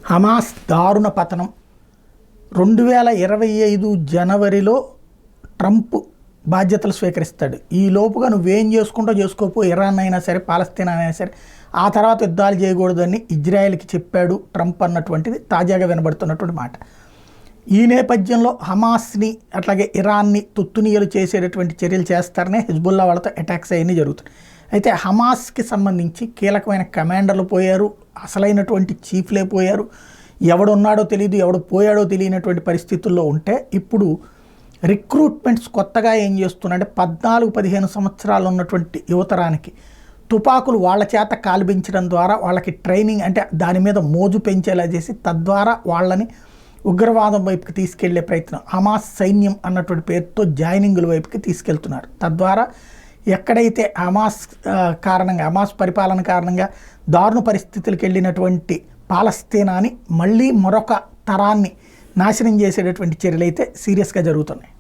Hamas దారుణ పతనం 2025 జనవరిలో ట్రంప్ బాధ్యతలు స్వీకరిస్తాడు. ఈ లోపుగా నువ్వేం చేసుకుంటో చేసుకోపో, ఇరాన్ అయినా సరే పాలస్తీనా అయినా సరే ఆ తర్వాత యుద్ధాలు చేయకూడదని ఇజ్రాయెల్కి చెప్పాడు ట్రంప్ అన్నటువంటిది తాజాగా వినబడుతున్నటువంటి మాట. ఈ నేపథ్యంలో హమాస్ని అట్లాగే ఇరాన్ని తుత్తునీయలు చేసేటటువంటి చర్యలు చేస్తారనే హిజ్బుల్లా వాళ్ళతో అటాక్స్ అవన్నీ జరుగుతాయి. అయితే హమాస్కి సంబంధించి కీలకమైన కమాండర్లు పోయారు, అసలైనటువంటి చీఫ్లే పోయారు, ఎవడున్నాడో తెలియదు, ఎవడు పోయాడో తెలియనటువంటి పరిస్థితుల్లో ఉంటే ఇప్పుడు రిక్రూట్మెంట్స్ కొత్తగా ఏం చేస్తున్నారంటే 14-15 సంవత్సరాలు ఉన్నటువంటి యువతరానికి తుపాకులు వాళ్ళ చేత కాల్పించడం ద్వారా వాళ్ళకి ట్రైనింగ్ అంటే దాని మీద మోజు పెంచేలా చేసి తద్వారా వాళ్ళని ఉగ్రవాదం వైపుకి తీసుకెళ్లే ప్రయత్నం హమాస్ సైన్యం అన్నటువంటి పేరుతో జాయినింగుల వైపుకి తీసుకెళ్తున్నారు. తద్వారా ఎక్కడైతే హమాస్ పరిపాలన కారణంగా దారుణ పరిస్థితులకు వెళ్ళినటువంటి పాలస్తీనాని మళ్ళీ మరొక తరాన్ని నాశనం చేసేటటువంటి చర్యలు అయితే సీరియస్గా జరుగుతున్నాయి.